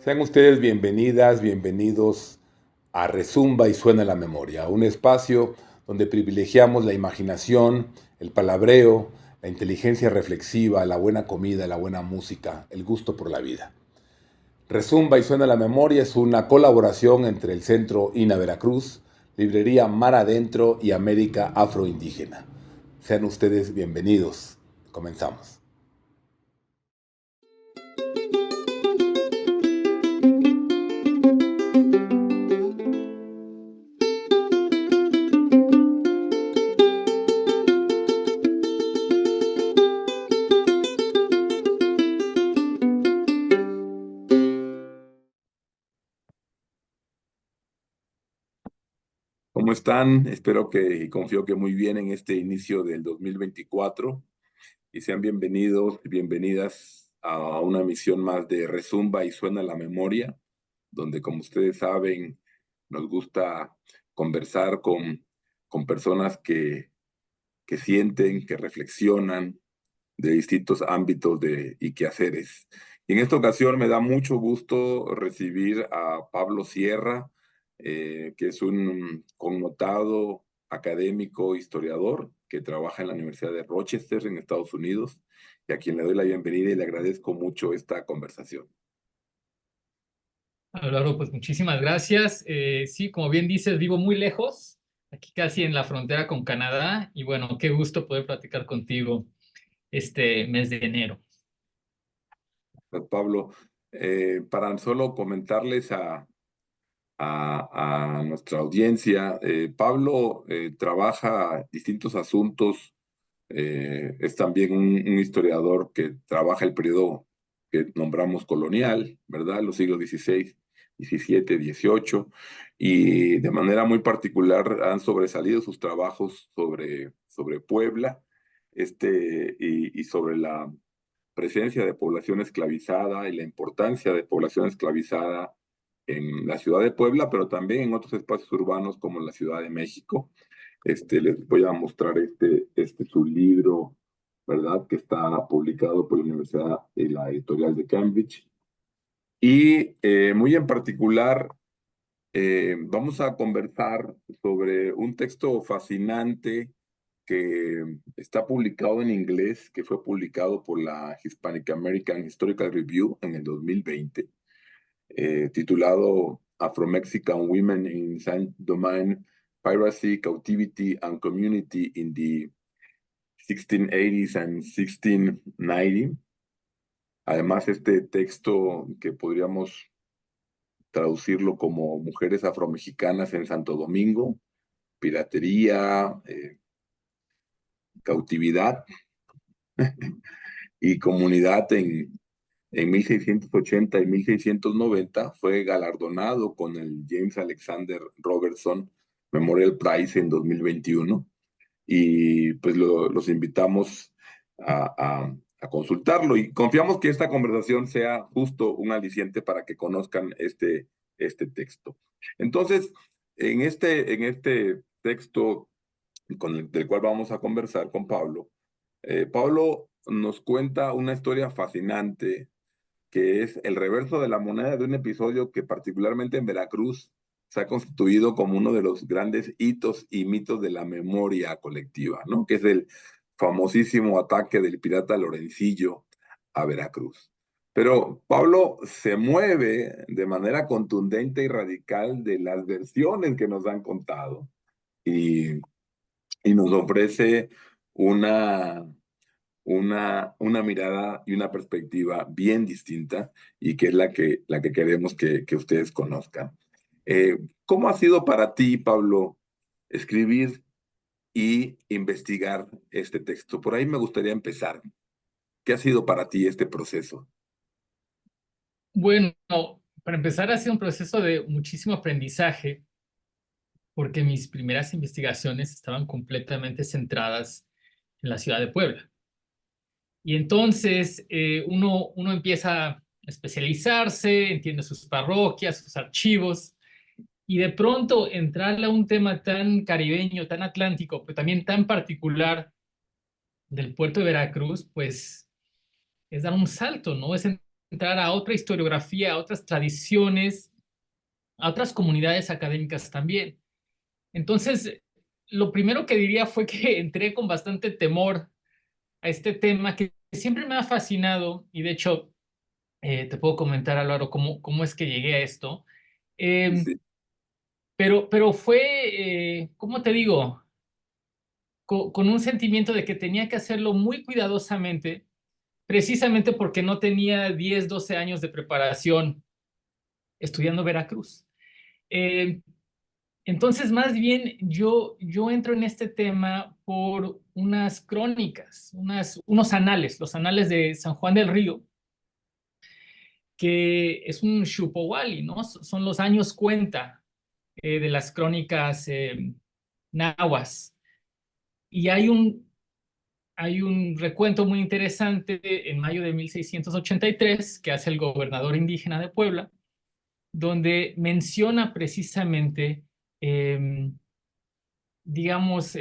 Sean ustedes bienvenidas, bienvenidos a Rezumba y Suena la Memoria, un espacio donde privilegiamos la imaginación, el palabreo, la inteligencia reflexiva, la buena comida, la buena música, el gusto por la vida. Rezumba y Suena la Memoria es una colaboración entre el Centro INA Veracruz, Librería Mar Adentro y América Afroindígena. Sean ustedes bienvenidos. Comenzamos. ¿Cómo están? Espero que y confío que muy bien en este inicio del 2024 y sean bienvenidos y bienvenidas a una emisión más de Rezumba y Suena la Memoria, donde como ustedes saben nos gusta conversar con personas que sienten, que reflexionan de distintos ámbitos y quehaceres. Y en esta ocasión me da mucho gusto recibir a Pablo Sierra, que es un connotado académico, historiador, que trabaja en la Universidad de Rochester en Estados Unidos, y a quien le doy la bienvenida y le agradezco mucho esta conversación. Álvaro, pues muchísimas gracias. Sí, como bien dices, vivo muy lejos, aquí casi en la frontera con Canadá, y bueno, qué gusto poder platicar contigo este mes de enero. Pues, Pablo, para solo comentarles a nuestra audiencia, Pablo trabaja distintos asuntos. Es también un historiador que trabaja el periodo que nombramos colonial, ¿verdad? Los siglos XVI, XVII, XVIII, y de manera muy particular han sobresalido sus trabajos sobre Puebla, y sobre la presencia de población esclavizada y la importancia de población esclavizada en la ciudad de Puebla, pero también en otros espacios urbanos como la Ciudad de México. Les voy a mostrar su libro, ¿verdad? Que está publicado por la Universidad y la Editorial de Cambridge. Y muy en particular, vamos a conversar sobre un texto fascinante que está publicado en inglés, que fue publicado por la Hispanic American Historical Review en el 2020, titulado Afro-Mexican Women in Saint-Domingue, Piracy, Captivity and Community in the 1680s and 1690. Además, este texto que podríamos traducirlo como Mujeres Afromexicanas en Santo Domingo, Piratería, Cautividad y Comunidad en 1680 y 1690, fue galardonado con el James Alexander Robertson Memorial Prize en 2021, y pues los invitamos a consultarlo, y confiamos que esta conversación sea justo un aliciente para que conozcan este texto. Entonces, en este texto del cual vamos a conversar con Pablo, Pablo nos cuenta una historia fascinante que es el reverso de la moneda de un episodio que particularmente en Veracruz se ha constituido como uno de los grandes hitos y mitos de la memoria colectiva, ¿no? Que es el famosísimo ataque del pirata Lorencillo a Veracruz. Pero Pablo se mueve de manera contundente y radical de las versiones que nos han contado, y, y nos ofrece una una mirada y una perspectiva bien distinta, y que es la que queremos que ustedes conozcan. ¿Cómo ha sido para ti, Pablo, escribir y investigar este texto? Por ahí me gustaría empezar. ¿Qué ha sido para ti este proceso? Bueno, para empezar, ha sido un proceso de muchísimo aprendizaje, porque mis primeras investigaciones estaban completamente centradas en la ciudad de Puebla. Y entonces uno empieza a especializarse, entiende sus parroquias, sus archivos, y de pronto entrarle a un tema tan caribeño, tan atlántico, pero también tan particular del puerto de Veracruz, pues es dar un salto, ¿no? Es entrar a otra historiografía, a otras tradiciones, a otras comunidades académicas también. Entonces, lo primero que diría fue que entré con bastante temor a este tema que siempre me ha fascinado y de hecho te puedo comentar, Álvaro, cómo es que llegué a esto. Sí, Eh, sí. pero fue, ¿cómo te digo? Con un sentimiento de que tenía que hacerlo muy cuidadosamente, precisamente porque no tenía 10, 12 años de preparación estudiando Veracruz. Eh, entonces, más bien, yo entro en este tema por unas crónicas, unos anales, los anales de San Juan del Río, que es un Shupowali, ¿no? Son los años cuenta de las crónicas nahuas. Y hay un recuento muy interesante en mayo de 1683 que hace el gobernador indígena de Puebla, donde menciona precisamente, eh, digamos,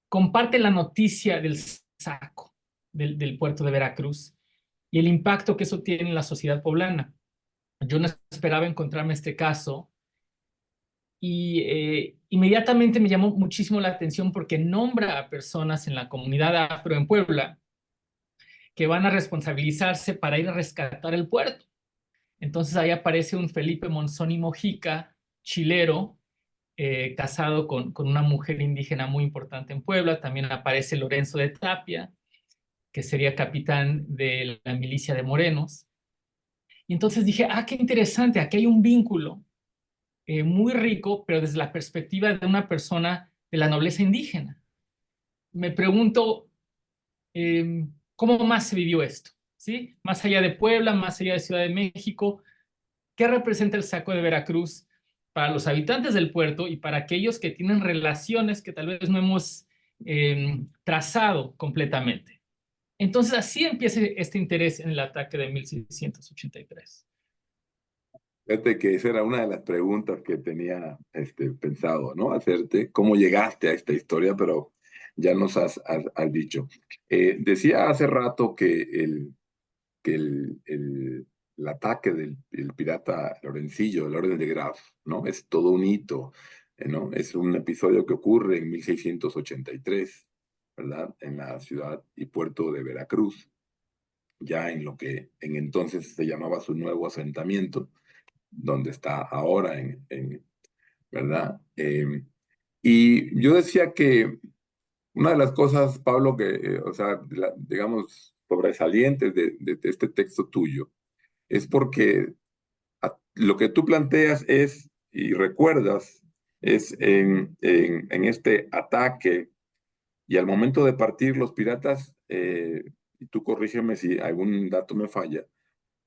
comparte la noticia del saco del puerto de Veracruz y el impacto que eso tiene en la sociedad poblana. Yo no esperaba encontrarme este caso y inmediatamente me llamó muchísimo la atención porque nombra a personas en la comunidad afro en Puebla que van a responsabilizarse para ir a rescatar el puerto. Entonces ahí aparece un Felipe Monzón Mojica, chilero, casado con una mujer indígena muy importante en Puebla. También aparece Lorenzo de Tapia, que sería capitán de la milicia de Morenos. Y entonces dije, qué interesante, aquí hay un vínculo muy rico, pero desde la perspectiva de una persona de la nobleza indígena. Me pregunto, ¿cómo más se vivió esto? ¿Sí? Más allá de Puebla, más allá de Ciudad de México, ¿qué representa el saco de Veracruz para los habitantes del puerto y para aquellos que tienen relaciones que tal vez no hemos trazado completamente? Entonces así empieza este interés en el ataque de 1683. Fíjate que esa era una de las preguntas que tenía pensado, ¿no? Hacerte, ¿cómo llegaste a esta historia? Pero ya nos has dicho. Decía hace rato que el ataque del pirata Lorencillo, de la Orden de Graf, ¿no? Es todo un hito, ¿no? Es un episodio que ocurre en 1683, ¿verdad? En la ciudad y puerto de Veracruz, ya en lo que en entonces se llamaba su nuevo asentamiento, donde está ahora, ¿verdad? Y yo decía que una de las cosas, Pablo, que, o sea, digamos, sobresalientes de este texto tuyo, es porque lo que tú planteas es, y recuerdas, es en este ataque y al momento de partir los piratas, y tú corrígeme si algún dato me falla,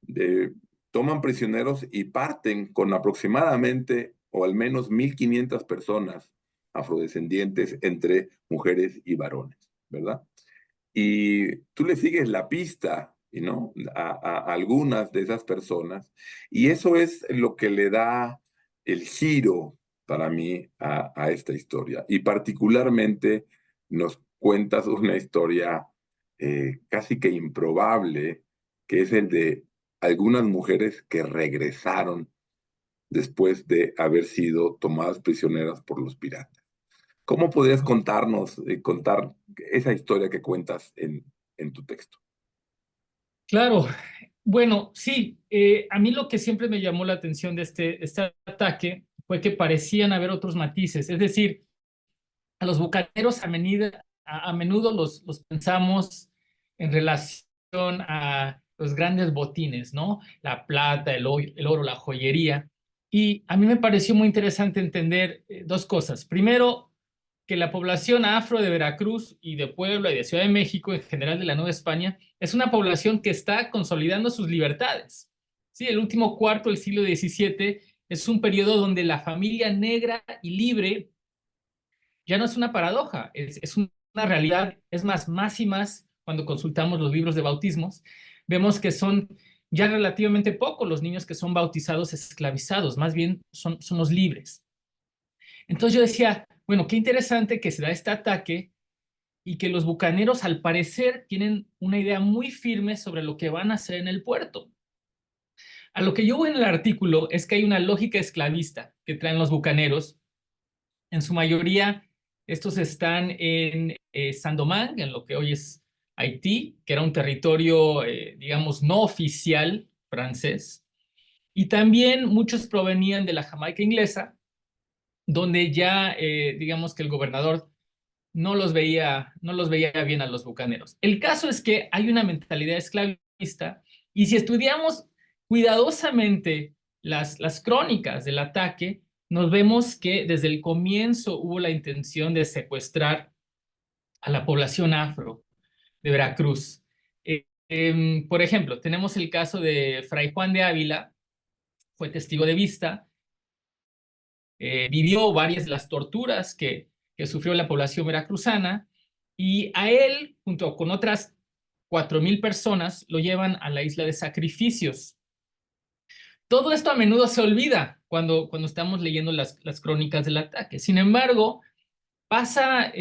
de, toman prisioneros y parten con aproximadamente o al menos 1.500 personas afrodescendientes entre mujeres y varones, ¿verdad? Y tú le sigues la pista, ¿no? A algunas de esas personas, y eso es lo que le da el giro para mí a esta historia. Y particularmente nos cuentas una historia casi que improbable, que es el de algunas mujeres que regresaron después de haber sido tomadas prisioneras por los piratas. ¿Cómo podrías contarnos, contar esa historia que cuentas en tu texto? Claro, bueno, sí, a mí lo que siempre me llamó la atención de este ataque fue que parecían haber otros matices, es decir, a los bucaneros a menudo los pensamos en relación a los grandes botines, ¿no? La plata, el oro, la joyería. Y a mí me pareció muy interesante entender dos cosas. Primero, que la población afro de Veracruz y de Puebla y de Ciudad de México, en general de la Nueva España, es una población que está consolidando sus libertades. Sí, el último cuarto del siglo XVII es un periodo donde la familia negra y libre ya no es una paradoja, es una realidad. Es más y más, cuando consultamos los libros de bautismos, vemos que son ya relativamente pocos los niños que son bautizados esclavizados, más bien son los libres. Entonces yo decía, bueno, qué interesante que se da este ataque y que los bucaneros al parecer tienen una idea muy firme sobre lo que van a hacer en el puerto. A lo que yo voy en el artículo es que hay una lógica esclavista que traen los bucaneros. En su mayoría, estos están en Saint-Domingue, en lo que hoy es Haití, que era un territorio, digamos, no oficial francés. Y también muchos provenían de la Jamaica inglesa, donde ya, digamos que el gobernador no los veía bien a los bucaneros. El caso es que hay una mentalidad esclavista y si estudiamos cuidadosamente las crónicas del ataque, nos vemos que desde el comienzo hubo la intención de secuestrar a la población afro de Veracruz. Por ejemplo, tenemos el caso de Fray Juan de Ávila, fue testigo de vista, vivió varias de las torturas que sufrió la población veracruzana y a él, junto con otras 4,000 personas, lo llevan a la isla de Sacrificios. Todo esto a menudo se olvida cuando estamos leyendo las crónicas del ataque. Sin embargo, pasa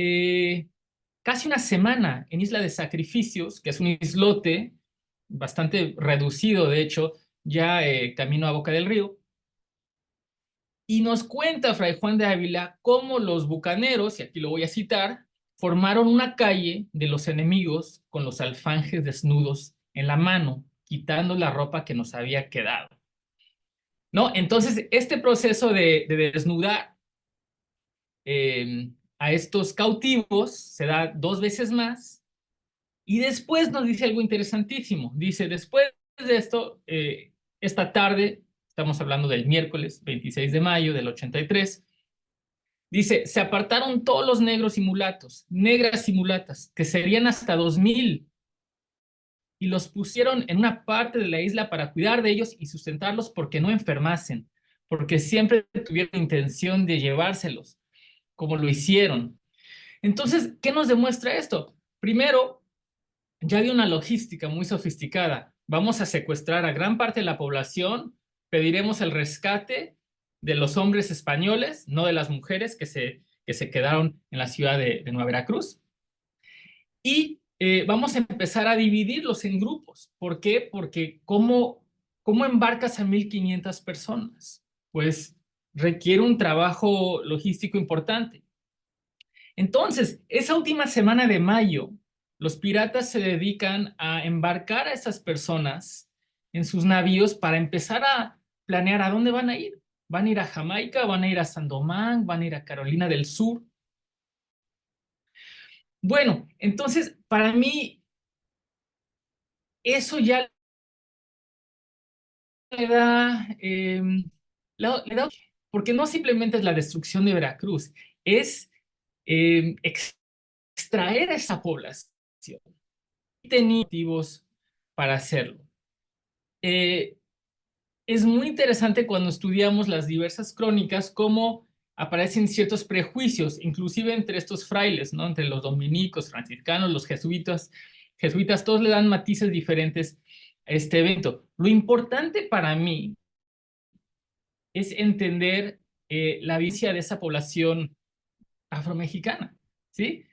casi una semana en Isla de Sacrificios, que es un islote bastante reducido, de hecho, ya camino a Boca del Río, y nos cuenta Fray Juan de Ávila cómo los bucaneros, y aquí lo voy a citar, formaron una calle de los enemigos con los alfanjes desnudos en la mano, quitando la ropa que nos había quedado. ¿No? Entonces, este proceso de desnudar a estos cautivos se da 2 veces más y después nos dice algo interesantísimo. Dice, después de esto, esta tarde, estamos hablando del miércoles 26 de mayo del 83, dice, se apartaron todos los negros y mulatos, negras y mulatas, que serían hasta 2,000, y los pusieron en una parte de la isla para cuidar de ellos y sustentarlos porque no enfermasen, porque siempre tuvieron intención de llevárselos, como lo hicieron. Entonces, ¿qué nos demuestra esto? Primero, ya había una logística muy sofisticada. Vamos a secuestrar a gran parte de la población, pediremos el rescate de los hombres españoles, no de las mujeres que se quedaron en la ciudad de Nueva Veracruz. Y vamos a empezar a dividirlos en grupos. ¿Por qué? Porque ¿cómo embarcas a 1,500 personas? Pues requiere un trabajo logístico importante. Entonces, esa última semana de mayo, los piratas se dedican a embarcar a esas personas en sus navíos para empezar a planear a dónde van a ir. ¿Van a ir a Jamaica? ¿Van a ir a Saint-Domingue? ¿Van a ir a Carolina del Sur? Bueno, entonces, para mí, eso ya le da, porque no simplemente es la destrucción de Veracruz, es extraer a esa población. Tenía motivos para hacerlo. Es muy interesante cuando estudiamos las diversas crónicas cómo aparecen ciertos prejuicios, inclusive entre estos frailes, ¿no? Entre los dominicos, franciscanos, los jesuitas, todos le dan matices diferentes a este evento. Lo importante para mí es entender la vivencia de esa población afromexicana, ¿sí?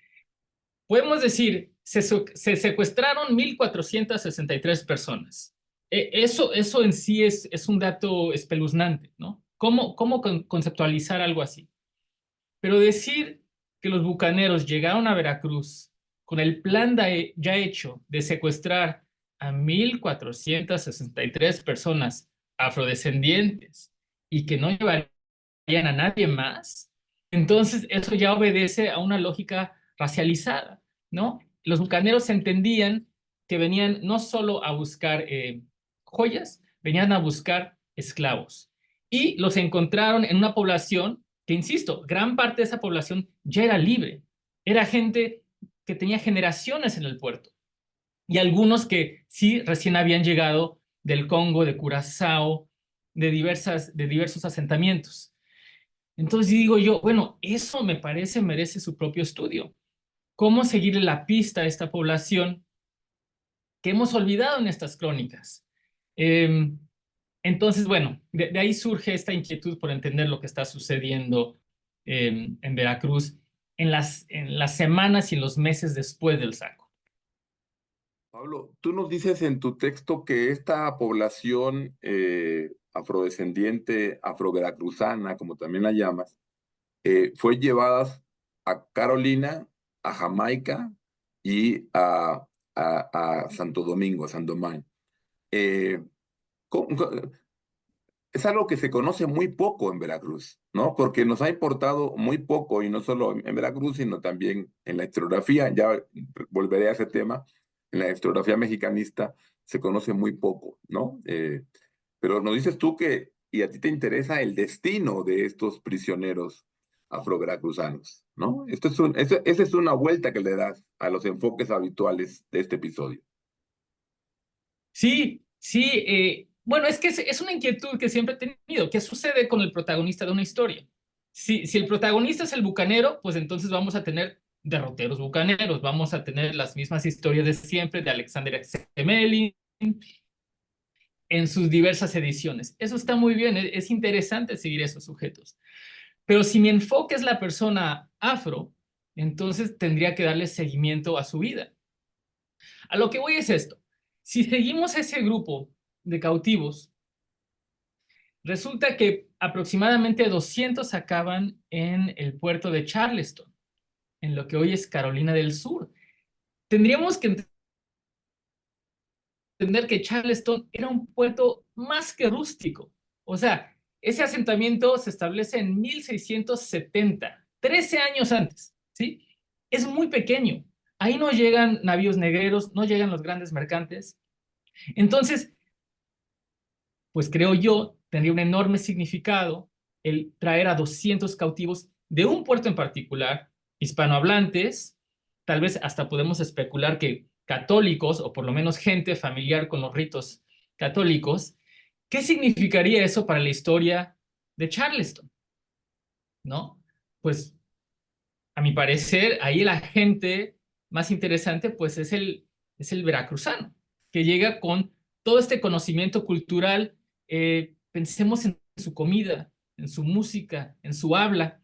Podemos decir, se secuestraron 1,463 personas. Eso en sí es un dato espeluznante, ¿no? ¿Cómo conceptualizar algo así? Pero decir que los bucaneros llegaron a Veracruz con el plan ya hecho de secuestrar a 1,463 personas afrodescendientes y que no llevarían a nadie más, entonces eso ya obedece a una lógica racializada, ¿no? Los bucaneros entendían que venían no solo a buscar joyas, venían a buscar esclavos. Y los encontraron en una población que, insisto, gran parte de esa población ya era libre. Era gente que tenía generaciones en el puerto. Y algunos que sí recién habían llegado del Congo, de Curazao, de diversos asentamientos. Entonces digo yo, bueno, eso me parece merece su propio estudio. ¿Cómo seguirle la pista a esta población que hemos olvidado en estas crónicas? Entonces, bueno, de ahí surge esta inquietud por entender lo que está sucediendo en Veracruz. en las semanas y en los meses después del saco. Pablo, tú nos dices en tu texto que esta población afrodescendiente, afroveracruzana, como también la llamas, fue llevada a Carolina, a Jamaica y a Santo Domingo, a San Domingo. Eh, ¿cómo- es algo que se conoce muy poco en Veracruz, ¿no? Porque nos ha importado muy poco, y no solo en Veracruz, sino también en la historiografía, ya volveré a ese tema, en la historiografía mexicanista se conoce muy poco, ¿no? Pero nos dices tú que, y a ti te interesa el destino de estos prisioneros afroveracruzanos, ¿no? Esa es una vuelta que le das a los enfoques habituales de este episodio. Sí, sí, bueno, es que es una inquietud que siempre he tenido. ¿Qué sucede con el protagonista de una historia? Si el protagonista es el bucanero, pues entonces vamos a tener derroteros bucaneros, vamos a tener las mismas historias de siempre de Alexander Xemelin en sus diversas ediciones. Eso está muy bien, es interesante seguir esos sujetos. Pero si mi enfoque es la persona afro, entonces tendría que darle seguimiento a su vida. A lo que voy es esto. Si seguimos ese grupo de cautivos, resulta que aproximadamente 200 acaban en el puerto de Charleston, en lo que hoy es Carolina del Sur. Tendríamos que entender que Charleston era un puerto más que rústico. O sea, ese asentamiento se establece en 1670, 13 años antes, ¿sí? Es muy pequeño. Ahí no llegan navíos negreros, no llegan los grandes mercantes. Entonces, pues creo yo, tendría un enorme significado el traer a 200 cautivos de un puerto en particular, hispanohablantes, tal vez hasta podemos especular que católicos, o por lo menos gente familiar con los ritos católicos. ¿Qué significaría eso para la historia de Charleston? ¿No? Pues a mi parecer, ahí el agente más interesante pues es el veracruzano, que llega con todo este conocimiento cultural. Pensemos en su comida, en su música, en su habla.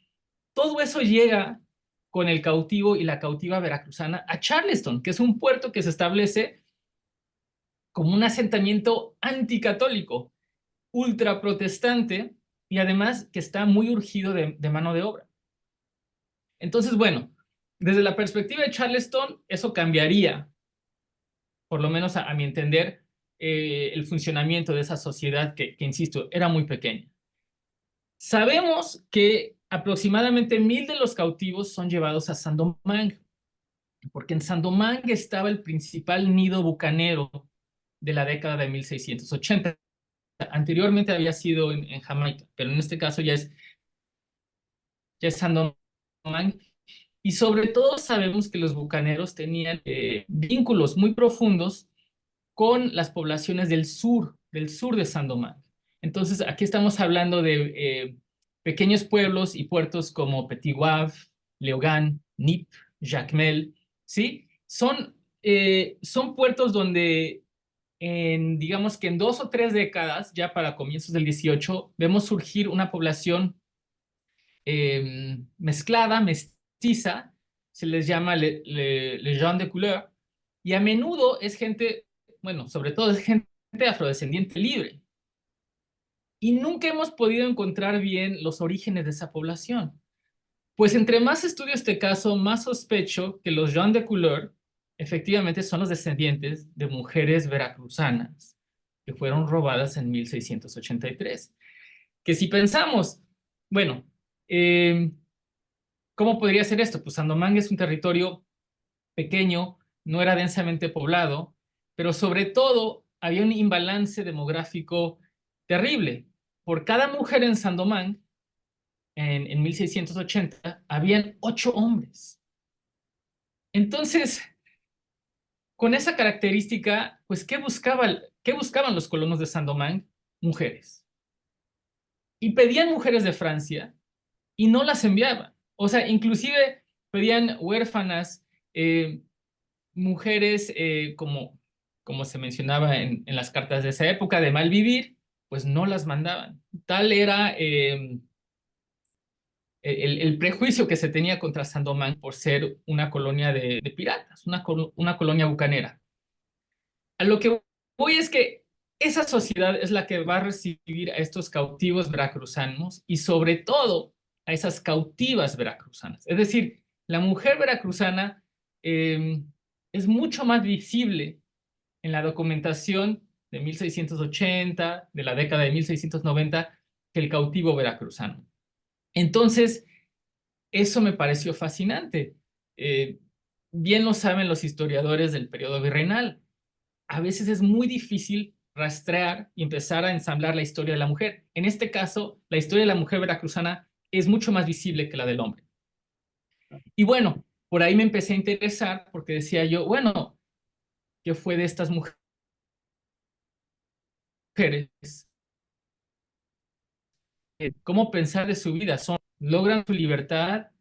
Todo eso llega con el cautivo y la cautiva veracruzana a Charleston, que es un puerto que se establece como un asentamiento anticatólico, ultraprotestante, y además que está muy urgido de mano de obra. Entonces, bueno, desde la perspectiva de Charleston, eso cambiaría, por lo menos a mi entender, el funcionamiento de esa sociedad que, insisto, era muy pequeña. Sabemos que aproximadamente 1000 de los cautivos son llevados a Saint-Domingue, porque en Saint-Domingue estaba el principal nido bucanero de la década de 1680. Anteriormente había sido en Jamaica, pero en este caso ya es Saint-Domingue. Y sobre todo sabemos que los bucaneros tenían vínculos muy profundos con las poblaciones del sur de Saint-Domingue. Entonces, aquí estamos hablando de pequeños pueblos y puertos como Petit Wavre, Léogâne, Nip, Jacmel, ¿sí? Son puertos donde, digamos que en 2 o 3 décadas, ya para comienzos del 18, vemos surgir una población mezclada, mestiza, se les llama les gens de couleur, y a menudo es gente, bueno, sobre todo es gente afrodescendiente libre. Y nunca hemos podido encontrar bien los orígenes de esa población. Pues entre más estudio este caso, más sospecho que los gens de couleur efectivamente son los descendientes de mujeres veracruzanas que fueron robadas en 1683. Que si pensamos, bueno, eh, ¿cómo podría ser esto? Pues Sandomangue es un territorio pequeño, no era densamente poblado, pero sobre todo había un imbalance demográfico terrible. Por cada mujer en Sandomangue, en 1680, habían 8 hombres. Entonces, con esa característica, pues, qué buscaban los colonos de Sandomangue? Mujeres. Y pedían mujeres de Francia y no las enviaban. O sea, inclusive pedían huérfanas, mujeres, como se mencionaba en las cartas de esa época, de mal vivir, pues no las mandaban. Tal era el prejuicio que se tenía contra Saint-Domingue por ser una colonia de piratas, una colonia bucanera. A lo que voy es que esa sociedad es la que va a recibir a estos cautivos veracruzanos y sobre todo a esas cautivas veracruzanas. Es decir, la mujer veracruzana es mucho más visible en la documentación de 1680, de la década de 1690, que el cautivo veracruzano. Entonces, eso me pareció fascinante. Eh, Bien lo saben los historiadores del periodo virreinal. A veces es muy difícil rastrear y empezar a ensamblar la historia de la mujer. En este caso, la historia de la mujer veracruzana es mucho más visible que la del hombre. Y bueno, por ahí me empecé a interesar porque decía yo, bueno, ¿qué fue de estas mujeres? ¿Cómo pensar de su vida? ¿Logran su libertad?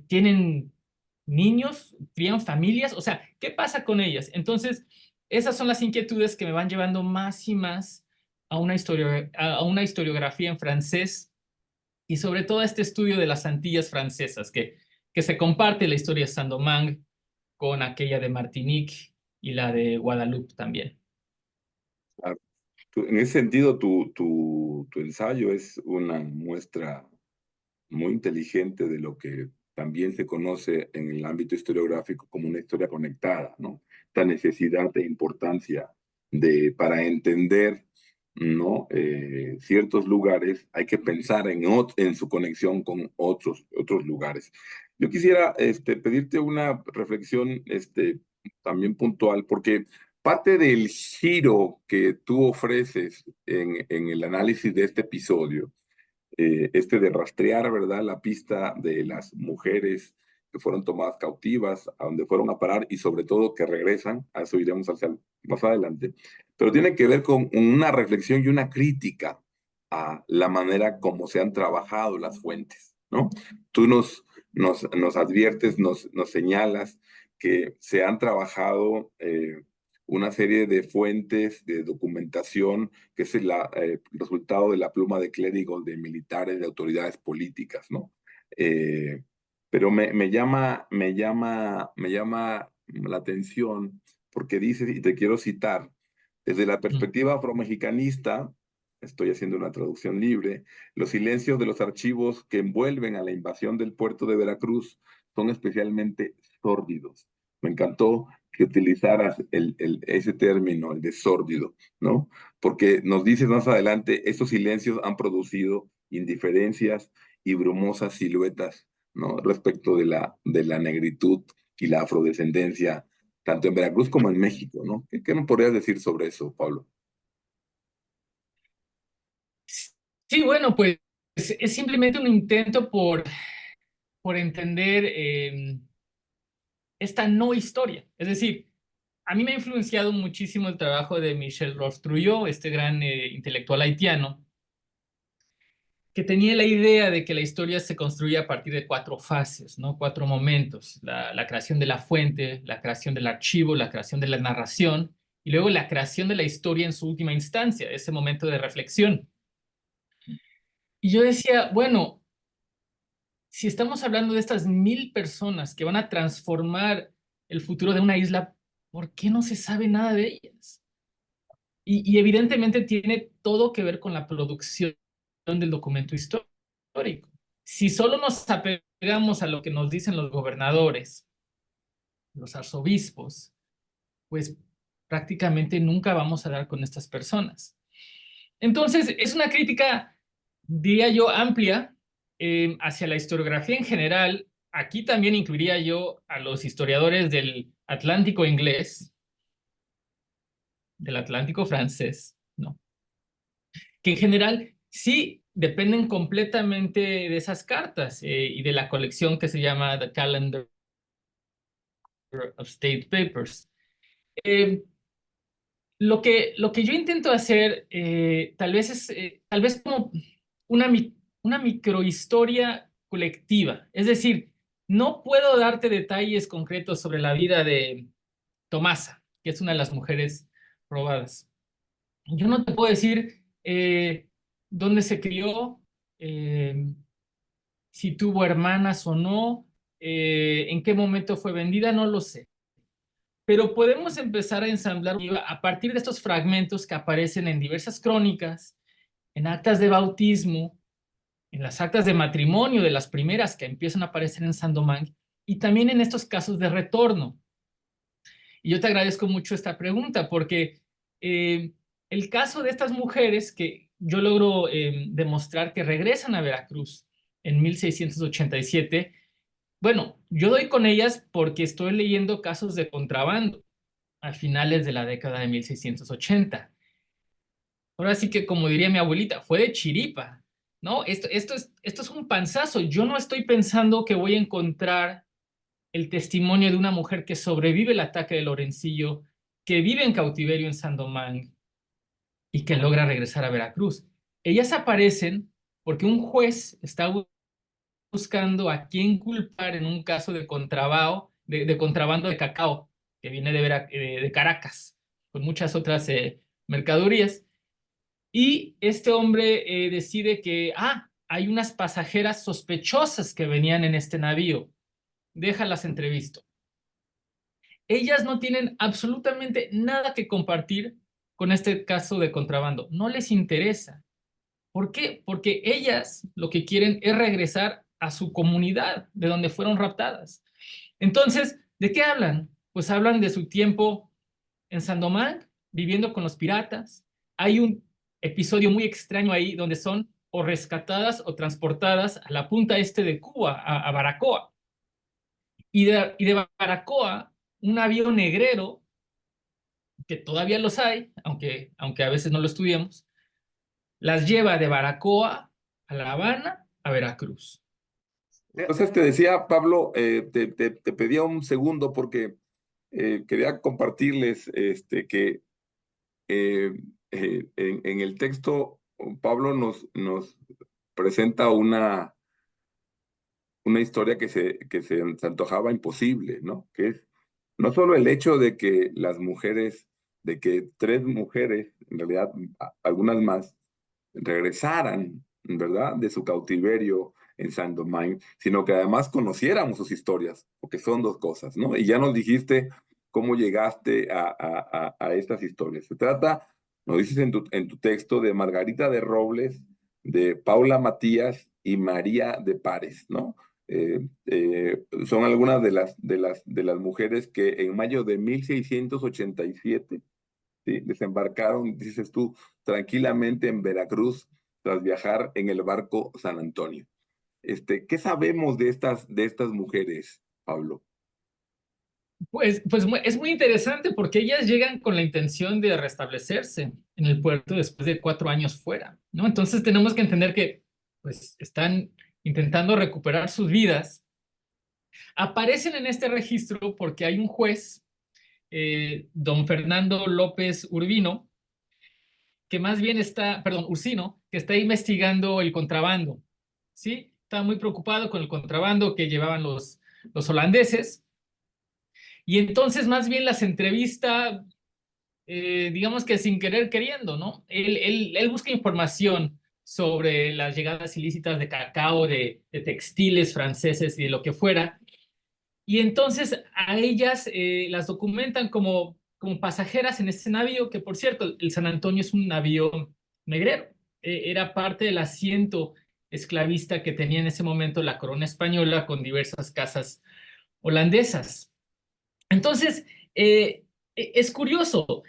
¿Tienen niños? ¿Crían familias? O sea, ¿qué pasa con ellas? Entonces, esas son las inquietudes que me van llevando más y más a una historiografía en francés y sobre todo a este estudio de las Antillas francesas, que se comparte la historia de Saint-Domingue con aquella de Martinique y la de Guadalupe también. Claro. En ese sentido, tu ensayo es una muestra muy inteligente de lo que también se conoce en el ámbito historiográfico como una historia conectada, ¿no? Esta necesidad e importancia para entender, ¿no? Ciertos lugares, hay que pensar en su conexión con otros lugares. Yo quisiera pedirte una reflexión también puntual, porque parte del giro que tú ofreces en el análisis de este episodio, de rastrear, ¿verdad?, la pista de las mujeres que fueron tomadas cautivas, a donde fueron a parar y sobre todo que regresan, a eso iremos más adelante, pero tiene que ver con una reflexión y una crítica a la manera como se han trabajado las fuentes, ¿no? Tú nos adviertes, nos señalas que se han trabajado una serie de fuentes de documentación que es el resultado de la pluma de clérigos, de militares, de autoridades políticas, ¿no? Eh, pero me llama la atención porque dice, y te quiero citar, desde la perspectiva afromexicanista, estoy haciendo una traducción libre, los silencios de los archivos que envuelven a la invasión del puerto de Veracruz son especialmente sórdidos. Me encantó que utilizaras ese término, el de sórdido, ¿no? Porque nos dices más adelante, estos silencios han producido indiferencias y brumosas siluetas, ¿no? Respecto de la negritud y la afrodescendencia, tanto en Veracruz como en México, ¿no? ¿Qué me podrías decir sobre eso, Pablo? Sí, bueno, pues es simplemente un intento por entender esta no historia. Es decir, a mí me ha influenciado muchísimo el trabajo de Michel Roch-Trujillo, este gran intelectual haitiano, que tenía la idea de que la historia se construye a partir de cuatro fases, ¿no? Cuatro momentos: la creación de la fuente, la creación del archivo, la creación de la narración y luego la creación de la historia en su última instancia, ese momento de reflexión. Y yo decía, bueno, si estamos hablando de estas 1000 personas que van a transformar el futuro de una isla, ¿por qué no se sabe nada de ellas? Y evidentemente tiene todo que ver con la producción del documento histórico. Si solo nos apegamos a lo que nos dicen los gobernadores, los arzobispos, pues prácticamente nunca vamos a dar con estas personas. Entonces, es una crítica, diría yo, amplia hacia la historiografía en general. Aquí también incluiría yo a los historiadores del Atlántico inglés, del Atlántico francés, ¿no? Que en general sí dependen completamente de esas cartas y de la colección que se llama The Calendar of State Papers. Eh, lo que yo intento hacer tal vez como una, una microhistoria colectiva. Es decir, no puedo darte detalles concretos sobre la vida de Tomasa, que es una de las mujeres robadas. Yo no te puedo decir dónde se crió, eh, si tuvo hermanas o no, en qué momento fue vendida, no lo sé. Pero podemos empezar a ensamblar a partir de estos fragmentos que aparecen en diversas crónicas, en actas de bautismo, en las actas de matrimonio de las primeras que empiezan a aparecer en Saint-Domingue, y también en estos casos de retorno. Y yo te agradezco mucho esta pregunta porque el caso de estas mujeres que yo logro demostrar que regresan a Veracruz en 1687, bueno, yo doy con ellas porque estoy leyendo casos de contrabando a finales de la década de 1680. Ahora sí que, como diría mi abuelita, fue de chiripa, ¿no? Esto es un panzazo. Yo no estoy pensando que voy a encontrar el testimonio de una mujer que sobrevive el ataque de Lorencillo, que vive en cautiverio en Sandomán y que logra regresar a Veracruz. Ellas aparecen porque un juez está buscando a quién culpar en un caso de contrabando, de contrabando de cacao que viene de Caracas, con muchas otras mercaderías. Y este hombre decide que, hay unas pasajeras sospechosas que venían en este navío. Déjalas entrevisto. Ellas no tienen absolutamente nada que compartir con este caso de contrabando. No les interesa. ¿Por qué? Porque ellas lo que quieren es regresar a su comunidad de donde fueron raptadas. Entonces, ¿de qué hablan? Pues hablan de su tiempo en Sandomán, viviendo con los piratas. Hay un episodio muy extraño ahí donde son o rescatadas o transportadas a la punta este de Cuba, a Baracoa. Y de Baracoa, un avión negrero, que todavía los hay, aunque a veces no lo estudiamos, las lleva de Baracoa a La Habana a Veracruz. Entonces te decía, Pablo, te pedía un segundo porque quería compartirles que eh, en el texto Pablo nos presenta una historia que se antojaba imposible, ¿no? Que es no solo el hecho de que las mujeres, de que tres mujeres, en realidad algunas más, regresaran, ¿verdad?, de su cautiverio en Saint-Domingue, sino que además conociéramos sus historias, porque son dos cosas, ¿no? Y ya nos dijiste cómo llegaste a estas historias. Se trata, nos dices en tu texto, de Margarita de Robles, de Paula Matías y María de Pares, ¿no? Son algunas de las mujeres que en mayo de 1687, ¿sí?, desembarcaron, dices tú, tranquilamente en Veracruz tras viajar en el barco San Antonio. ¿Qué sabemos de estas mujeres, Pablo? Pues es muy interesante porque ellas llegan con la intención de restablecerse en el puerto después de 4 años fuera, ¿no? Entonces tenemos que entender que pues están intentando recuperar sus vidas. Aparecen en este registro porque hay un juez, don Fernando López Urbino, que más bien está, perdón, Ursino, que está investigando el contrabando, ¿sí? Está muy preocupado con el contrabando que llevaban los holandeses. Y entonces más bien las entrevista, digamos que sin querer queriendo, ¿no? Él busca información sobre las llegadas ilícitas de cacao, de textiles franceses y de lo que fuera. Y entonces a ellas las documentan como pasajeras en este navío, que por cierto, el San Antonio es un navío negrero. Era parte del asiento esclavista que tenía en ese momento la corona española con diversas casas holandesas. Entonces, es curioso,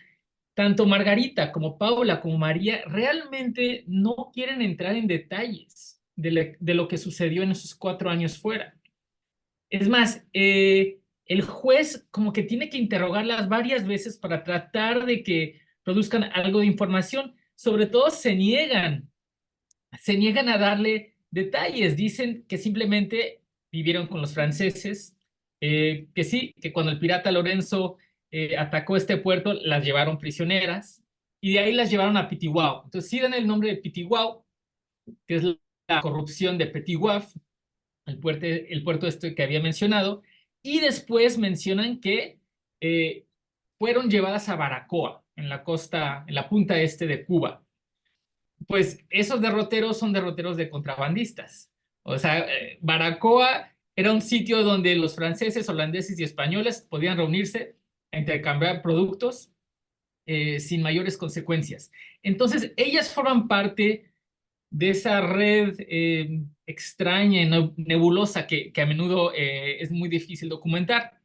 tanto Margarita como Paula como María realmente no quieren entrar en detalles de lo que sucedió en esos 4 años fuera. Es más, el juez como que tiene que interrogarlas varias veces para tratar de que produzcan algo de información. Sobre todo se niegan a darle detalles. Dicen que simplemente vivieron con los franceses, que sí, que cuando el pirata Lorenzo atacó este puerto, las llevaron prisioneras y de ahí las llevaron a Pitiguao. Entonces sí dan el nombre de Pitiguao, que es la corrupción de Petit Waf, el puerto este que había mencionado, y después mencionan que fueron llevadas a Baracoa, en la costa, en la punta este de Cuba. Pues esos derroteros son derroteros de contrabandistas, O sea, Baracoa era un sitio donde los franceses, holandeses y españoles podían reunirse a intercambiar productos sin mayores consecuencias. Entonces, ellas forman parte de esa red extraña y nebulosa que a menudo es muy difícil documentar.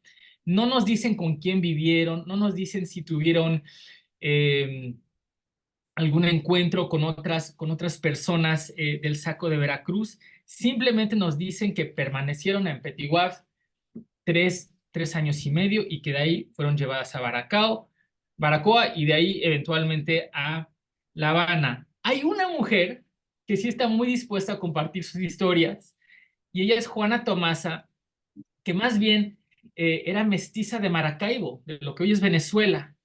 No nos dicen con quién vivieron, no nos dicen si tuvieron eh, algún encuentro con otras personas del Saco de Veracruz. Simplemente nos dicen que permanecieron en Petiguaf tres años y medio y que de ahí fueron llevadas a Baracoa y de ahí eventualmente a La Habana. Hay una mujer que sí está muy dispuesta a compartir sus historias y ella es Juana Tomasa, que más bien era mestiza de Maracaibo, de lo que hoy es Venezuela.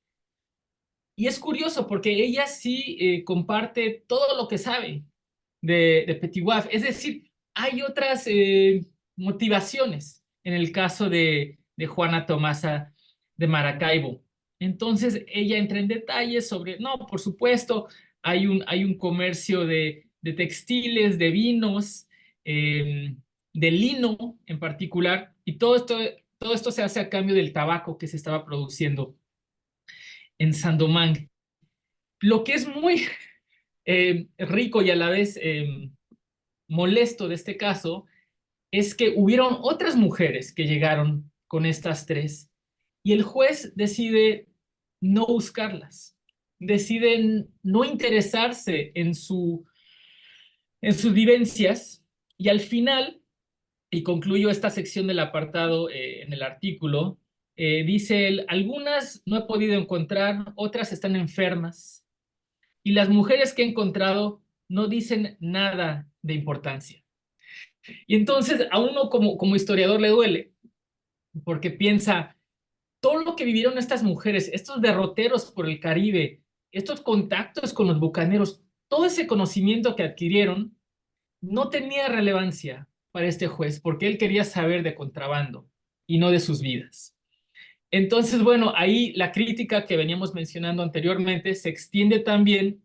Y es curioso porque ella sí comparte todo lo que sabe de Petit Waf. Es decir, hay otras motivaciones en el caso de Juana Tomasa de Maracaibo. Entonces ella entra en detalles sobre, no, por supuesto, hay un comercio de textiles, de vinos, de lino en particular, y todo esto se hace a cambio del tabaco que se estaba produciendo en Sandomán. Lo que es muy rico y a la vez molesto de este caso es que hubieron otras mujeres que llegaron con estas tres y el juez decide no buscarlas, decide no interesarse en sus vivencias y al final, y concluyo esta sección del apartado en el artículo, dice él, algunas no he podido encontrar, otras están enfermas y las mujeres que he encontrado no dicen nada de importancia. Y entonces a uno como historiador le duele, porque piensa, todo lo que vivieron estas mujeres, estos derroteros por el Caribe, estos contactos con los bucaneros, todo ese conocimiento que adquirieron no tenía relevancia para este juez, porque él quería saber de contrabando y no de sus vidas. Entonces, bueno, ahí la crítica que veníamos mencionando anteriormente se extiende también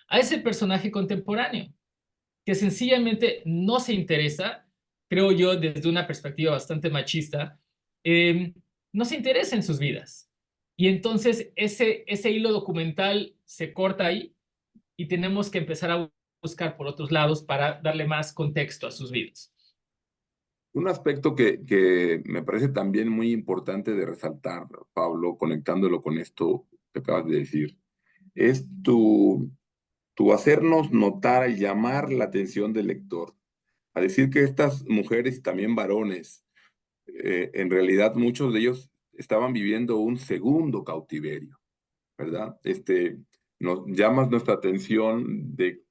a ese personaje contemporáneo, que sencillamente no se interesa, creo yo, desde una perspectiva bastante machista, eh, no se interesa en sus vidas. Y entonces ese hilo documental se corta ahí y tenemos que empezar a buscar por otros lados para darle más contexto a sus vidas. Un aspecto que me parece también muy importante de resaltar, Pablo, conectándolo con esto que acabas de decir, es tu hacernos notar y llamar la atención del lector, a decir que estas mujeres y también varones, en realidad muchos de ellos estaban viviendo un segundo cautiverio, ¿verdad? Nos llamas nuestra atención de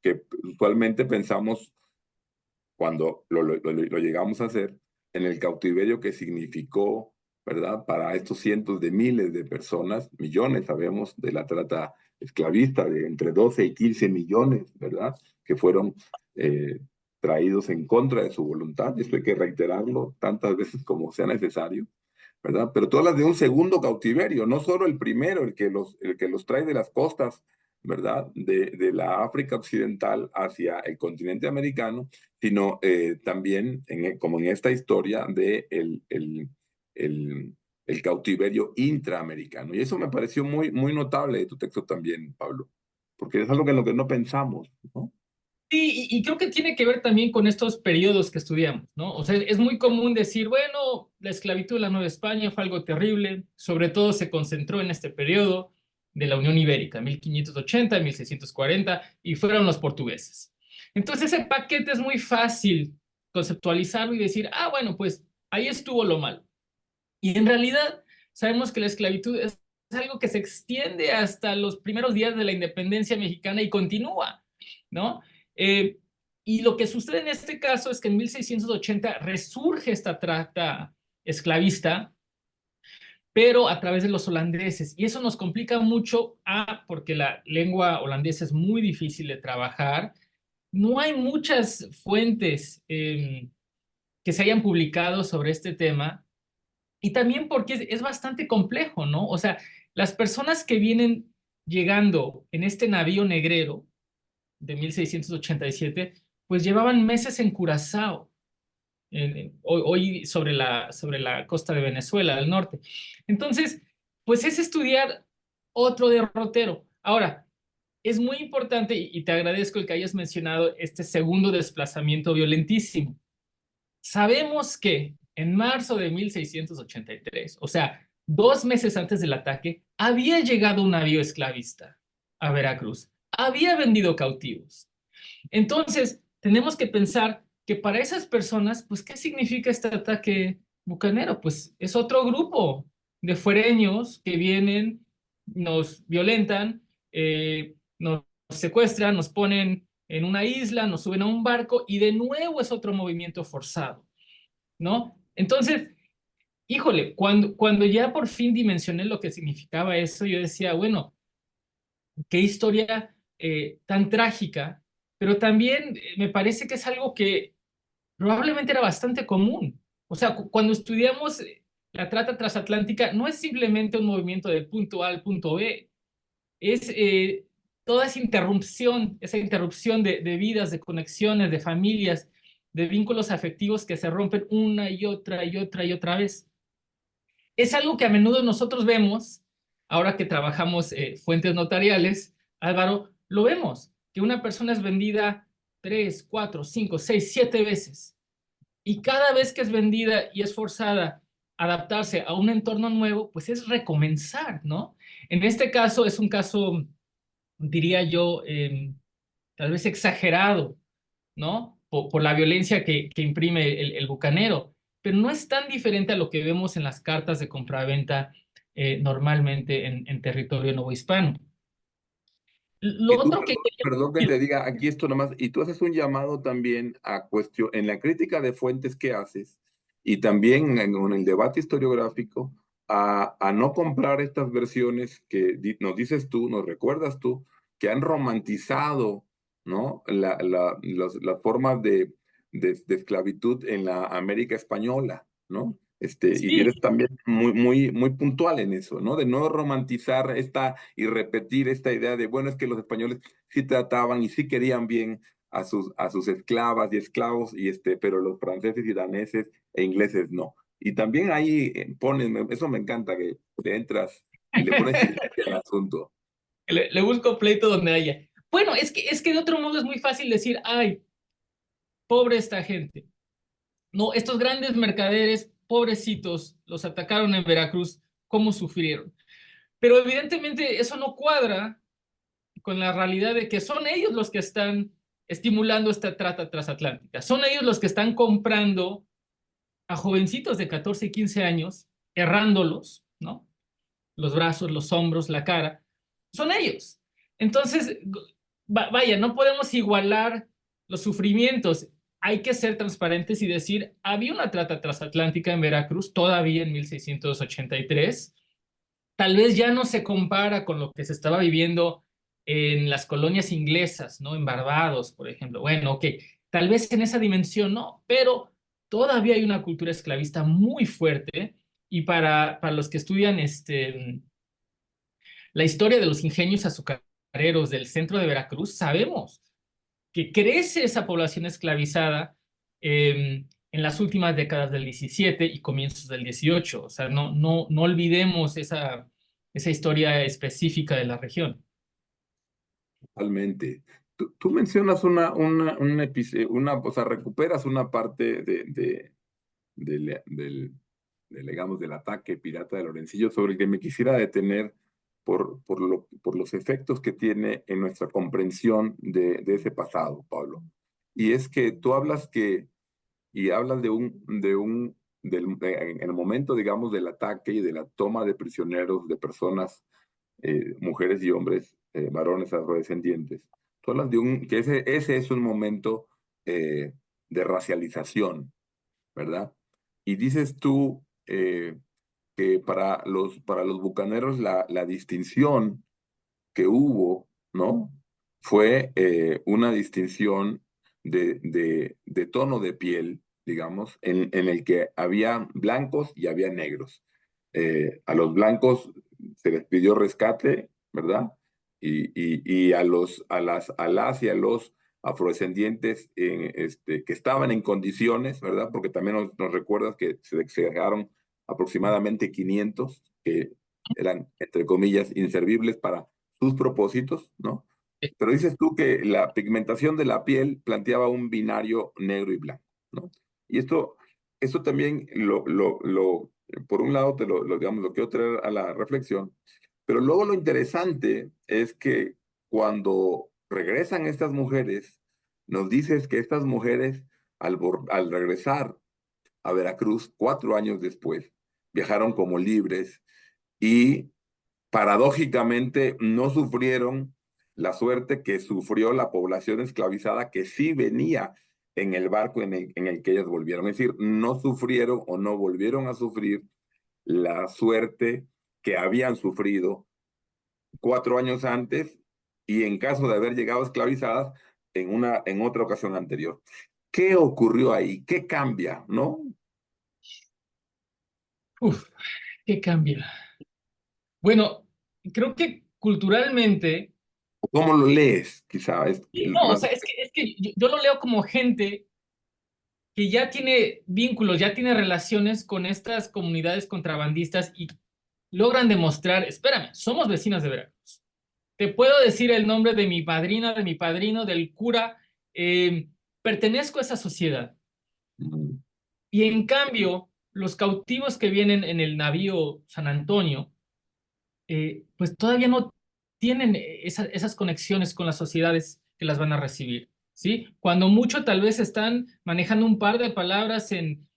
que usualmente pensamos cuando lo llegamos a hacer, en el cautiverio que significó, ¿verdad? Para estos cientos de miles de personas, millones, sabemos, de la trata esclavista, de entre 12 y 15 millones, ¿verdad? Que fueron eh, traídos en contra de su voluntad. Esto hay que reiterarlo tantas veces como sea necesario, ¿verdad? Pero tú hablas de un segundo cautiverio, no solo el primero, el que los trae de las costas, ¿verdad? De la África Occidental hacia el continente americano, sino también, como en esta historia, de el cautiverio intraamericano. Y eso me pareció muy, muy notable de tu texto también, Pablo, porque es algo que en lo que no pensamos, ¿no? Y creo que tiene que ver también con estos periodos que estudiamos, ¿no? O sea, es muy común decir, bueno, la esclavitud de la Nueva España fue algo terrible, sobre todo se concentró en este periodo de la Unión Ibérica, 1580, 1640, y fueron los portugueses. Entonces ese paquete es muy fácil conceptualizarlo y decir, ah, bueno, pues ahí estuvo lo malo. Y en realidad sabemos que la esclavitud es algo que se extiende hasta los primeros días de la independencia mexicana y continúa, ¿no? Eh, y lo que sucede en este caso es que en 1680 resurge esta trata esclavista, pero a través de los holandeses. Y eso nos complica mucho, porque la lengua holandesa es muy difícil de trabajar. No hay muchas fuentes que se hayan publicado sobre este tema. Y también porque es bastante complejo, ¿no? O sea, las personas que vienen llegando en este navío negrero de 1687 pues llevaban meses en Curazao, hoy sobre la costa de Venezuela, al norte. Entonces, pues es estudiar otro derrotero. Ahora, es muy importante, y te agradezco el que hayas mencionado este segundo desplazamiento violentísimo. Sabemos que en marzo de 1683, o sea, 2 meses antes del ataque, había llegado un navío esclavista a Veracruz, había vendido cautivos. Entonces, tenemos que pensar que para esas personas, pues, ¿qué significa este ataque bucanero? Pues es otro grupo de fuereños que vienen, nos violentan, nos secuestran, nos ponen en una isla, nos suben a un barco y de nuevo es otro movimiento forzado, ¿no? Entonces, híjole, cuando ya por fin dimensioné lo que significaba eso, yo decía, bueno, qué historia tan trágica, pero también me parece que es algo que probablemente era bastante común. O sea, cuando estudiamos la trata transatlántica, no es simplemente un movimiento del punto A al punto B, es toda esa interrupción de vidas, de conexiones, de familias, de vínculos afectivos que se rompen una y otra y otra y otra vez. Es algo que a menudo nosotros vemos, ahora que trabajamos fuentes notariales, Álvaro, lo vemos, que una persona es vendida 3, 4, 5, 6, 7 veces. Y cada vez que es vendida y es forzada a adaptarse a un entorno nuevo, pues es recomenzar, ¿no? En este caso es un caso, diría yo, tal vez exagerado, ¿no? Por la violencia que imprime el bucanero, pero no es tan diferente a lo que vemos en las cartas de compraventa normalmente en territorio novohispano. Lo Y tú, otro que perdón, perdón que quería te diga aquí esto nomás, y tú haces un llamado también a cuestión, en la crítica de fuentes que haces, y también en el debate historiográfico, a no comprar estas versiones que nos dices tú, nos recuerdas tú, que han romantizado, ¿no? Las formas de esclavitud en la América española, ¿no? Y sí, eres también muy puntual en eso, ¿no? De no romantizar y repetir esta idea de, bueno, es que los españoles sí trataban y sí querían bien a sus esclavas y esclavos, pero los franceses y daneses e ingleses no. Y también ahí ponen, eso me encanta, que te entras y le pones ciencia al asunto. le busco pleito donde haya. Bueno, es que de otro modo es muy fácil decir, ay, pobre esta gente. No, estos grandes mercaderes, pobrecitos, los atacaron en Veracruz, ¿cómo sufrieron? Pero evidentemente eso no cuadra con la realidad de que son ellos los que están estimulando esta trata transatlántica. Son ellos los que están comprando a jovencitos de 14 y 15 años, errándolos, ¿no? Los brazos, los hombros, la cara. Son ellos. Entonces, vaya, no podemos igualar los sufrimientos. Hay que ser transparentes y decir, había una trata transatlántica en Veracruz todavía en 1683. Tal vez ya no se compara con lo que se estaba viviendo en las colonias inglesas, ¿no? En Barbados, por ejemplo. Bueno, ok, tal vez en esa dimensión no, pero todavía hay una cultura esclavista muy fuerte y para los que estudian la historia de los ingenios azucareros del centro de Veracruz, sabemos que crece esa población esclavizada en las últimas décadas del 17 y comienzos del 18. O sea, no olvidemos esa historia específica de la región. Totalmente. Tú mencionas o sea, recuperas una parte digamos, del ataque pirata de Lorencillo, sobre el que me quisiera detener por los efectos que tiene en nuestra comprensión de ese pasado, Pablo. Y es que tú hablas en el momento, digamos, del ataque y de la toma de prisioneros de personas, mujeres y hombres, varones afrodescendientes. Tú hablas que ese es un momento eh, de racialización, ¿verdad? Y dices tú que para los bucaneros la distinción que hubo, ¿no? Fue una distinción de tono de piel, digamos, en el que había blancos y había negros. A los blancos se les pidió rescate, ¿verdad? Y a las y a los afrodescendientes que estaban en condiciones, ¿verdad? Porque también nos recuerdas que se dejaron aproximadamente 500 que eran, entre comillas, inservibles para sus propósitos, ¿no? Pero dices tú que la pigmentación de la piel planteaba un binario negro y blanco, ¿no? Y esto también por un lado digamos, lo quiero traer a la reflexión, pero luego lo interesante es que cuando regresan estas mujeres, nos dices que estas mujeres, al regresar a Veracruz 4 años después, viajaron como libres y paradójicamente no sufrieron la suerte que sufrió la población esclavizada que sí venía en el barco en el que ellas volvieron. Es decir, no sufrieron o no volvieron a sufrir la suerte que habían sufrido 4 años antes y en caso de haber llegado esclavizadas en otra ocasión anterior. ¿Qué ocurrió ahí? ¿Qué cambia? ¿No? Uf, ¿qué cambia? Bueno, creo que culturalmente, ¿Cómo lo lees? Quizá es no, o más. sea, es que yo lo leo como gente que ya tiene vínculos, ya tiene relaciones con estas comunidades contrabandistas y logran demostrar, espérame, somos vecinos de Veracruz. Te puedo decir el nombre de mi padrina, de mi padrino, del cura, pertenezco a esa sociedad. Mm, Y en cambio, los cautivos que vienen en el navío San Antonio, pues todavía no tienen esas conexiones con las sociedades que las van a recibir, ¿sí? Cuando mucho tal vez están manejando un par de palabras en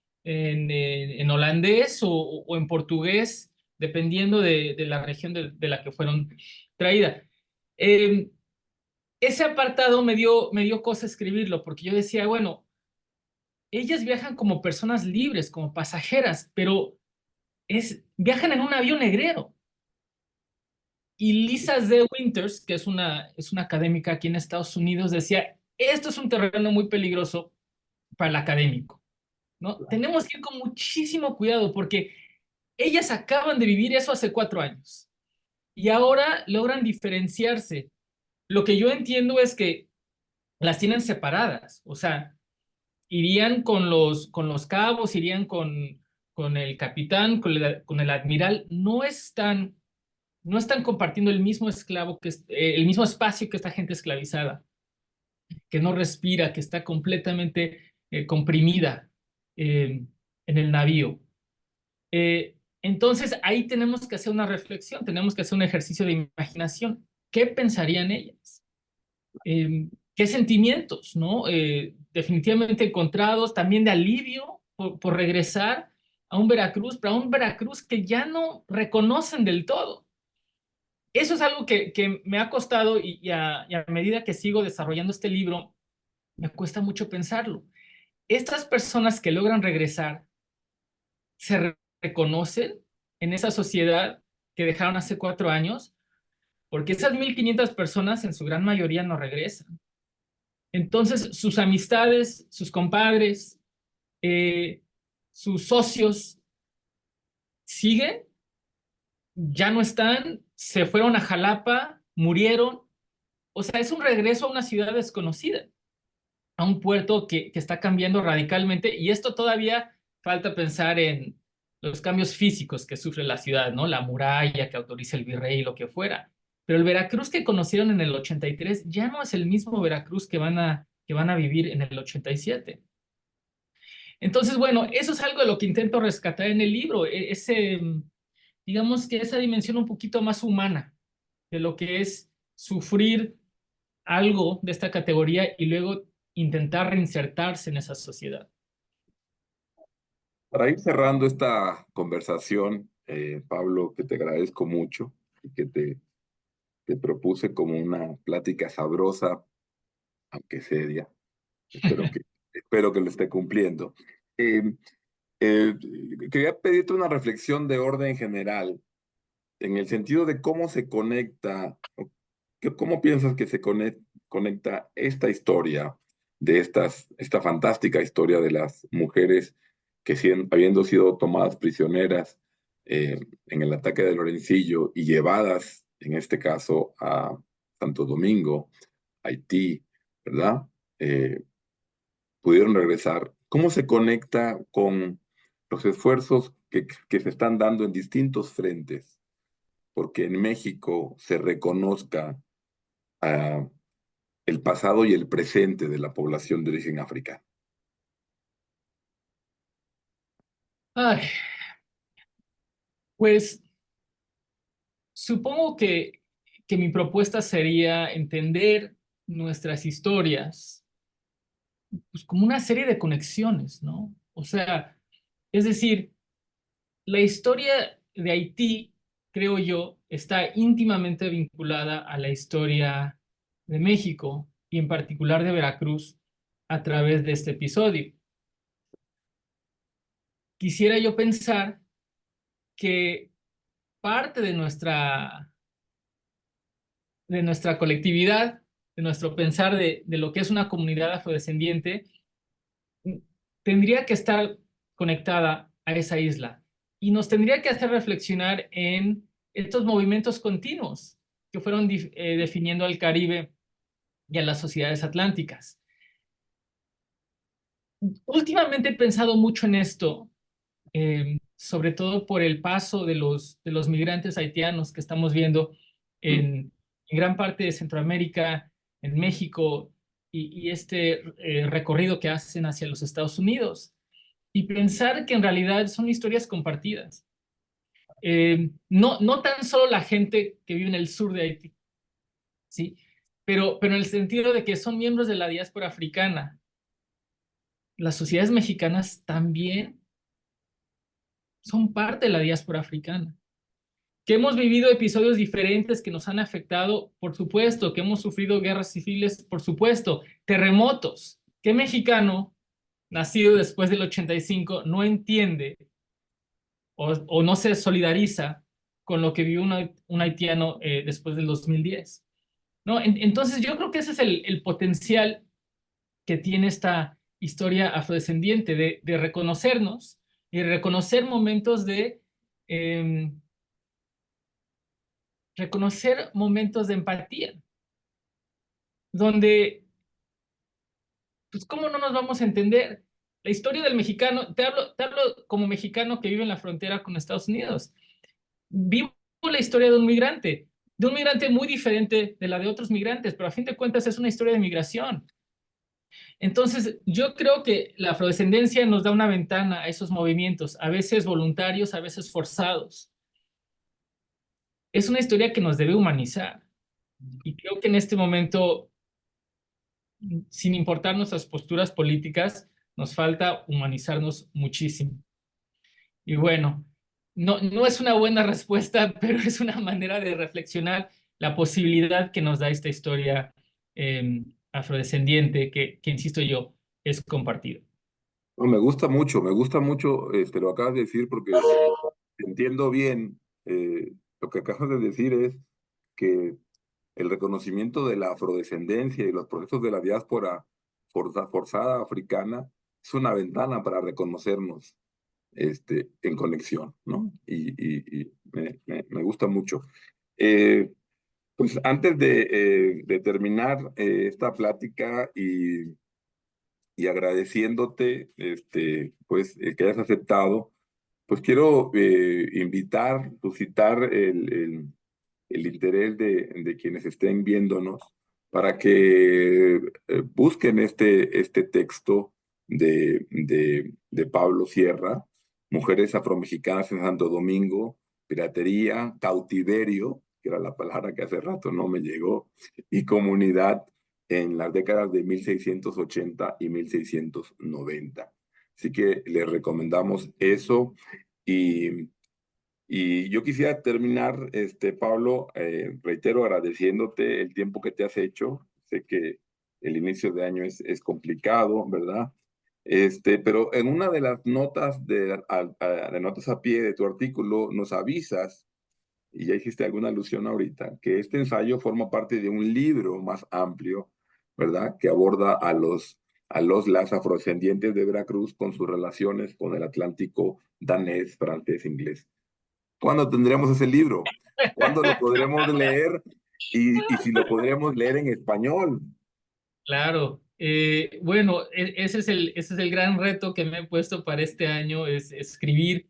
holandés o en portugués, dependiendo de la región de la que fueron traídas. Eh, Ese apartado me dio cosa escribirlo, porque yo decía, bueno, ellas viajan como personas libres, como pasajeras, pero viajan en un avión negrero. Y Lisa Z. Winters, que es una académica aquí en Estados Unidos, decía, esto es un terreno muy peligroso para el académico, ¿no? Tenemos que ir con muchísimo cuidado porque ellas acaban de vivir eso hace 4 años y ahora logran diferenciarse. Lo que yo entiendo es que las tienen separadas, o sea, irían con los cabos, irían con el capitán, con el admiral, no están compartiendo el mismo esclavo el mismo espacio que esta gente esclavizada, que no respira, que está completamente comprimida en el navío. Entonces ahí tenemos que hacer una reflexión, tenemos que hacer un ejercicio de imaginación. ¿Qué pensarían ellas? ¿Qué sentimientos, no? Definitivamente encontrados, también de alivio por regresar a un Veracruz, pero a un Veracruz que ya no reconocen del todo. Eso es algo que me ha costado y a medida que sigo desarrollando este libro, me cuesta mucho pensarlo. Estas personas que logran regresar, ¿se reconocen en esa sociedad que dejaron hace 4 años? Porque esas 1,500 personas en su gran mayoría no regresan. Entonces, sus amistades, sus compadres, eh, sus socios, ¿siguen? ¿Ya no están? ¿Se fueron a Jalapa? ¿Murieron? O sea, es un regreso a una ciudad desconocida, a un puerto que está cambiando radicalmente y esto todavía falta pensar en los cambios físicos que sufre la ciudad, ¿no? La muralla que autoriza el virrey y lo que fuera. Pero el Veracruz que conocieron en el 83 ya no es el mismo Veracruz que van a vivir en el 87. Entonces, bueno, eso es algo de lo que intento rescatar en el libro, digamos que esa dimensión un poquito más humana de lo que es sufrir algo de esta categoría y luego intentar reinsertarse en esa sociedad. Para ir cerrando esta conversación, Pablo, que te agradezco mucho y que te propuse como una plática sabrosa, aunque seria. Espero que, espero que lo esté cumpliendo. Eh, eh, Quería pedirte una reflexión de orden general, en el sentido de cómo se conecta, cómo piensas que se conecta esta historia esta fantástica historia de las mujeres que habiendo sido tomadas prisioneras en el ataque de Lorencillo y llevadas, en este caso, a Santo Domingo, Haití, ¿verdad? eh, pudieron regresar. ¿Cómo se conecta con los esfuerzos que se están dando en distintos frentes? Porque en México se reconozca ah, el pasado y el presente de la población de origen africano. Ay, pues supongo que mi propuesta sería entender nuestras historias pues, como una serie de conexiones, ¿no? O sea, es decir, la historia de Haití, creo yo, está íntimamente vinculada a la historia de México y en particular de Veracruz a través de este episodio. Quisiera yo pensar que parte de nuestra colectividad, de nuestro pensar de lo que es una comunidad afrodescendiente, tendría que estar conectada a esa isla y nos tendría que hacer reflexionar en estos movimientos continuos que fueron definiendo al Caribe y a las sociedades atlánticas. Últimamente he pensado mucho en esto, sobre todo por el paso de los migrantes haitianos que estamos viendo Mm. en gran parte de Centroamérica, en México, y este recorrido que hacen hacia los Estados Unidos. Y pensar que en realidad son historias compartidas. No tan solo la gente que vive en el sur de Haití, ¿sí? Pero en el sentido de que son miembros de la diáspora africana. Las sociedades mexicanas también son parte de la diáspora africana. Que hemos vivido episodios diferentes que nos han afectado, por supuesto, que hemos sufrido guerras civiles, por supuesto, terremotos. ¿Qué mexicano nacido después del 85 no entiende o no se solidariza con lo que vivió un haitiano después del 2010? ¿No? Entonces yo creo que ese es el potencial que tiene esta historia afrodescendiente de reconocernos y reconocer momentos eh, reconocer momentos de empatía, donde, pues, ¿cómo no nos vamos a entender? La historia del mexicano, te hablo como mexicano que vive en la frontera con Estados Unidos. Vivo la historia de un migrante muy diferente de la de otros migrantes, pero a fin de cuentas es una historia de migración. Entonces, yo creo que la afrodescendencia nos da una ventana a esos movimientos, a veces voluntarios, a veces forzados. Es una historia que nos debe humanizar. Y creo que en este momento, sin importar nuestras posturas políticas, nos falta humanizarnos muchísimo. Y bueno, no es una buena respuesta, pero es una manera de reflexionar la posibilidad que nos da esta historia afrodescendiente que, insisto yo, es compartida. No, me gusta mucho, lo acabas de decir porque entiendo bien, lo que acabas de decir es que el reconocimiento de la afrodescendencia y los procesos de la diáspora forzada africana es una ventana para reconocernos en conexión, ¿no? Y me gusta mucho. Eh, pues antes de terminar esta plática y agradeciéndote, pues, el que hayas aceptado, pues quiero suscitar el interés de quienes estén viéndonos para que busquen este texto de Pablo Sierra, Mujeres Afromexicanas en Santo Domingo, Piratería, Cautiverio, que era la palabra que hace rato no me llegó, y Comunidad en las décadas de 1680 y 1690. Así que les recomendamos eso y yo quisiera terminar, Pablo, reitero agradeciéndote el tiempo que te has hecho. Sé que el inicio de año es complicado, ¿verdad? Pero en una de las notas de notas a pie de tu artículo nos avisas, y ya hiciste alguna alusión ahorita, que este ensayo forma parte de un libro más amplio, ¿verdad? Que aborda las afrodescendientes de Veracruz con sus relaciones con el Atlántico danés, francés, inglés. ¿Cuándo tendremos ese libro? ¿Cuándo lo podremos leer? Y si lo podremos leer en español. Claro. Bueno, ese es el gran reto que me he puesto para este año, es escribir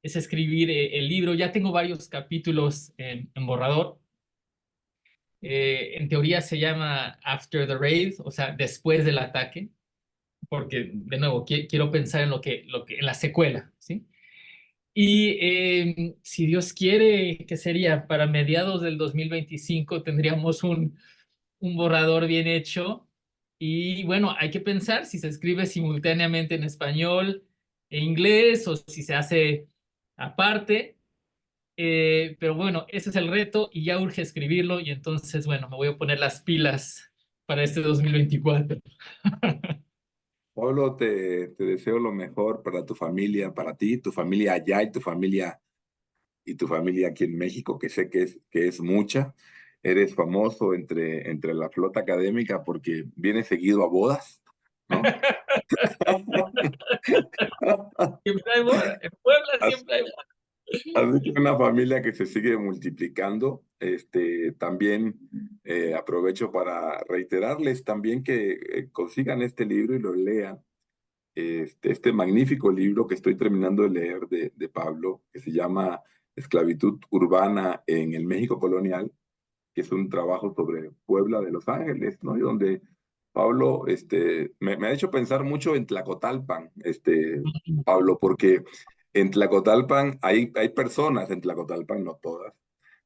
el libro. Ya tengo varios capítulos en borrador. En teoría se llama After the Raid, o sea, después del ataque, porque de nuevo quiero pensar en en la secuela, ¿sí? Y si Dios quiere, que sería para mediados del 2025 tendríamos un borrador bien hecho. Y bueno, hay que pensar si se escribe simultáneamente en español e inglés o si se hace aparte. Pero bueno, ese es el reto y ya urge escribirlo y entonces, bueno, me voy a poner las pilas para este 2024. Pablo, te deseo lo mejor para tu familia, para ti, tu familia allá y tu familia aquí en México, que sé que es mucha. Eres famoso entre la flota académica porque vienes seguido a bodas, ¿no? Siempre hay boda. En Puebla siempre hay boda. Así que una familia que se sigue multiplicando. También aprovecho para reiterarles también que consigan este libro y lo lean. Este magnífico libro que estoy terminando de leer de Pablo, que se llama Esclavitud Urbana en el México Colonial, que es un trabajo sobre Puebla de Los Ángeles, ¿no? Y donde Pablo me ha hecho pensar mucho en Tlacotalpan, Pablo, porque en Tlacotalpan hay personas en Tlacotalpan, no todas,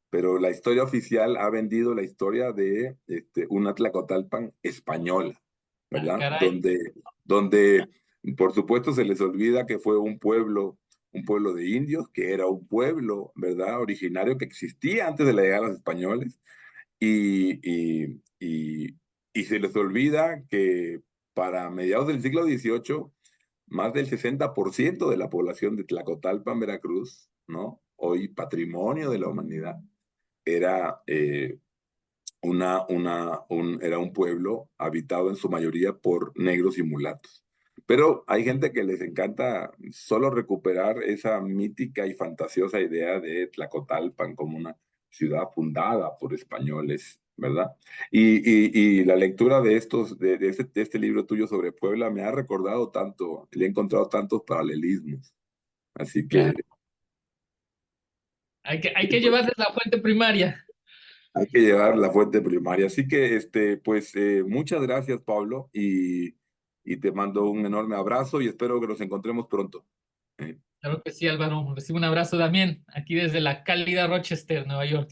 pero la historia oficial ha vendido la historia de una Tlacotalpan española, Ah, ¿verdad? caray. Donde, por supuesto, se les olvida que fue un pueblo de indios, que era un pueblo, ¿verdad? Originario que existía antes de la llegada de los españoles y se les olvida que para mediados del siglo XVIII, más del 60% de la población de Tlacotalpan, Veracruz, ¿no? Hoy patrimonio de la humanidad, era, era un pueblo habitado en su mayoría por negros y mulatos. Pero hay gente que les encanta solo recuperar esa mítica y fantasiosa idea de Tlacotalpan como una ciudad fundada por españoles, ¿verdad? Y la lectura de de este libro tuyo sobre Puebla me ha recordado tanto, le he encontrado tantos paralelismos. Así que Claro. Hay que llevarles la fuente primaria. hay que llevar la fuente primaria. Así que, pues, muchas gracias, Pablo, y te mando un enorme abrazo y espero que nos encontremos pronto. ¿Eh? Claro que sí, Álvaro. Recibo un abrazo también, aquí desde la cálida Rochester, Nueva York.